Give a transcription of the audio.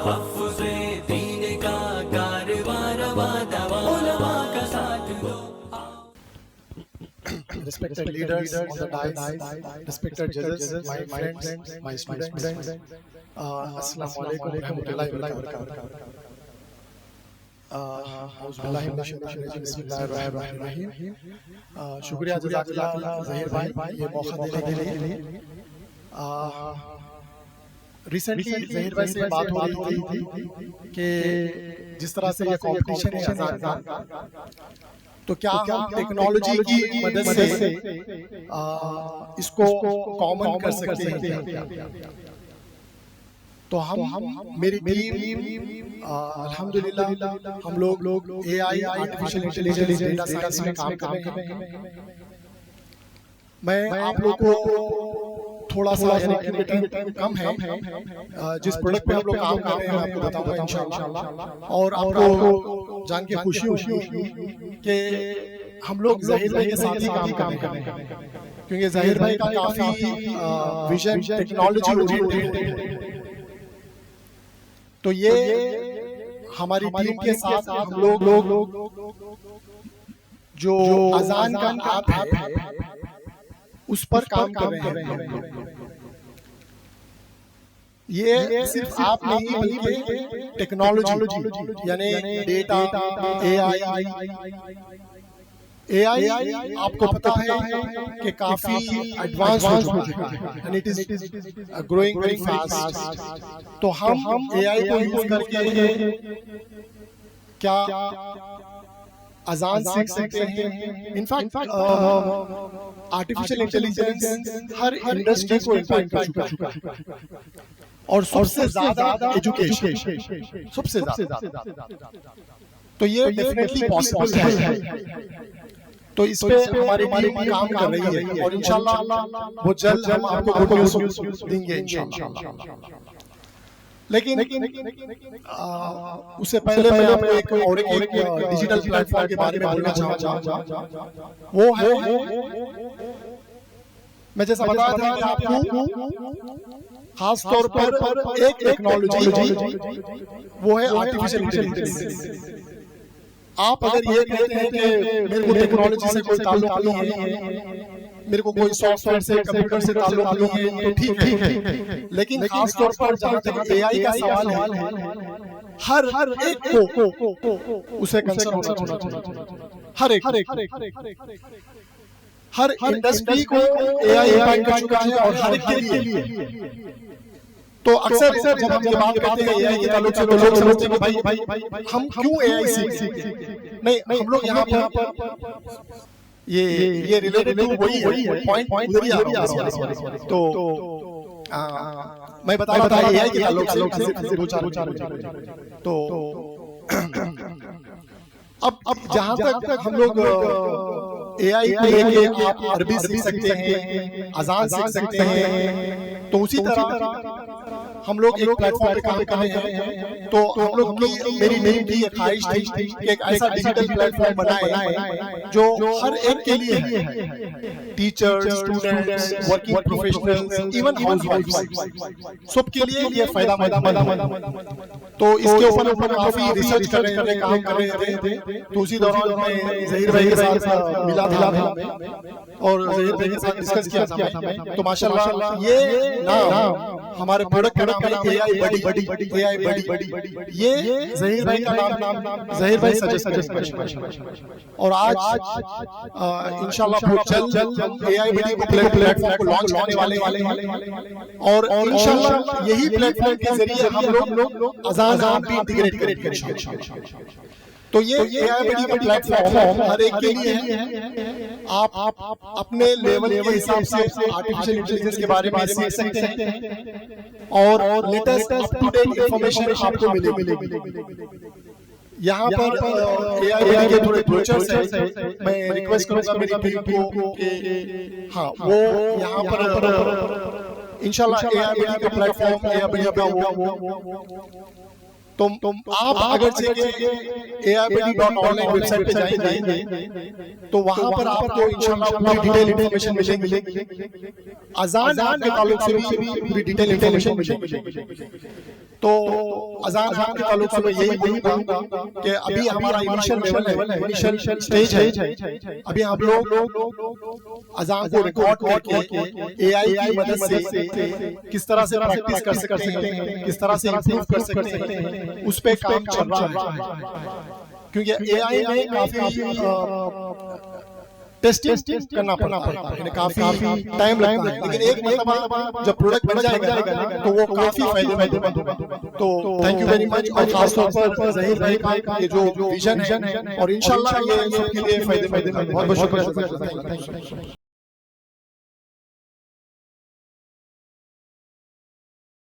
तहफ़्फ़ुज़े दीन का कारवां रवां दवा उलमा का साथ दो। Respected leaders on the dais, respected judges, my friends, my students, Assalamu alaikum warahmatullahi wabarakatuh. बिस्मिल्लाहिर्रहमानिर्रहीम। शुक्रिया जज़ाकल्लाह ज़हीर भाई ये मौका देने के लिए। रिसेंटली ज़हीर भाई से बात हो रही थी कि जिस तरह से ये कॉम्पिटिशन है अज़ान का, तो क्या हम टेक्नोलॉजी की मदद से इसको कॉमन कर सकते हैं? तो हम मेरी टीम अल्हम्दुलिल्लाह हम लोग AI artificial intelligence data science में काम कर रहे हैं। मैं आप लोग को थोड़ा सा यानी टाइम कम है, जिस प्रोडक्ट पे हम लोग काम कर रहे हैं आपको बताऊंगा इंशाल्लाह। और आपको जान के खुशी होगी कि हम लोग ज़हीर भाई के साथ ही काम कर रहे हैं, क्योंकि ज़हीर भाई का काफी विजन टेक्नोलॉजी ओरिएंटेड है। तो ये हमारी टीम के साथ हम लोग जो अज़ान का ऐप है उस पर काम कर रहे हैं। ये सिर्फ आप नहीं बल्कि टेक्नोलॉजी यानी डेटा, एआई आपको पता है कि काफी एडवांस हो चुका है and it is growing very fast. तो हम एआई को यूज करके क्या अज़ान सीख सकते हैं। इनफैक्ट आर्टिफिशियल इंटेलिजेंस हर इंडस्ट्री को इम्पैक्ट कर चुका है और सबसे ज्यादा एजुकेशन सबसे ज्यादा। तो ये डेफिनेटली पॉसिबल है। तो इस पे हमारी टीम काम कर रही है और इंशाल्लाह वो जल्द हम आपको गुड न्यूज़ देंगे इंशाल्लाह। लेकिन उससे पहले मैं आपको एक डिजिटल प्लेटफॉर्म के बारे में बोलना चाहूँगा। वो है, मैं जैसा बताया था कि आपको खास तौर पर एक टेक्नोलॉजी वो है आर्टिफिशियल इंटेलिजेंस। आप अगर ये कहते हैं कि मेरे को टेक्नोलॉजी से कोई ताल्लुक नहीं है, मेरे को कोई सॉफ्टवेयर से कंप्यूटर से ताल्लुक नहीं है, तो ठीक है। लेकिन खास तौर पर जहाँ तक एआई का सवाल है, हर एक को उसे कंसर्न होना चाहिए। हर इंडस्ट्री को एआई इम्पैक्ट कर चुका है और हर एक के लिए। तो अक्सर जब हम ये बात करते हैं एआई के ताल्लुक से, तो लोग समझते हैं कि भाई हम क्यों एआई सीखें। नहीं, हम लोग यहाँ पर ये रिलेटेड टू वही है, पॉइंट उधर ही आ रहा है। तो मैं बताया एआई के ताल्लुक से दो चार। तो अब जहाँ तक हम लोग एआई को लेके आप अरबी सीख सकते हैं, अज़ान सीख सकते हैं, तो उसी तरह हम लोग एक प्लेटफॉर्म पे काम कर रहे हैं। तो हम लोग की मेरी भी ख्वाहिश थी कि एक ऐसा डिजिटल प्लेटफॉर्म बनाए जो हर एक के लिए है, teachers, students, working professionals, even हाउसवाइफ्स, सबके लिए ये फायदेमंद। तो इसके ऊपर काफी रिसर्च कर रहे थे, काम कर रहे थे। तो उसी दौरान मैं ज़हीर भाई के साथ मिला था और ज़हीर भाई के साथ डिस्कस किया था। तो माशाल्लाह ये नाम हमारे प्रोडक्ट का नाम है एआई बडी। ये ज़हीर भाई का नाम ज़हीर भाई सजेस्ट कर। और आज इंशाल्लाह बहुत जल्द एआई बडी प्लेटफॉर्म को लॉन्च होने वाले हैं और इंशाल्लाह यही प्लेटफॉर्म के जरिए हम लोग अज़ान भी इंटीग्रेट करेंगे। तो ये एआई बड़ी का प्लेटफॉर्म हर एक के लिए है। आप अपने लेवल के हिसाब से आर्टिफिशियल इंटेलिजेंस के बारे में सीख सकते हैं और latest up to date information आपको मिलेगी। यहाँ पर एआई के थोड़े फीचर्स हैं, मैं रिक्वेस्ट करूंगा मेरी टीम को कि हाँ वो यहाँ पर इंशाल्लाह एआई का प्लेटफॉर्म एआई का वो तुम आप अगर AIPD.online वेबसाइट पे जाएंगे तो वहां पर आपको इंशाल्लाह पूरी डिटेल इंफॉर्मेशन मिलेगी। अजान के ताल्लुक से भी पूरी डिटेल इंफॉर्मेशन मिलेगी। तो अजान के ताल्लुक से मैं यही बोलूंगा कि अभी हमारा इनिशियल लेवल है, इनिशियल स्टेज है। अभी हम लोग अजान को रिकॉर्ड करके AI की मदद से किस तरह से प्रैक्टिस कर सकते हैं, किस तरह से इंप्रूव कर सकते हैं, उस पे काम चल रहा है। क्योंकि AI में काफी टेस्टिंग करना पड़ता है, काफी टाइम लगता है, लेकिन एक मरतबा जब प्रोडक्ट बन जाएगा ना तो वो काफी फायदेमंद होगा। तो थैंक यू वेरी मच। और खासतौर पर ज़हीर भाई का ये जो विजन है और इंशाल्लाह ये सबके लिए फायदेमंद। बहुत बहुत शुक्रिया।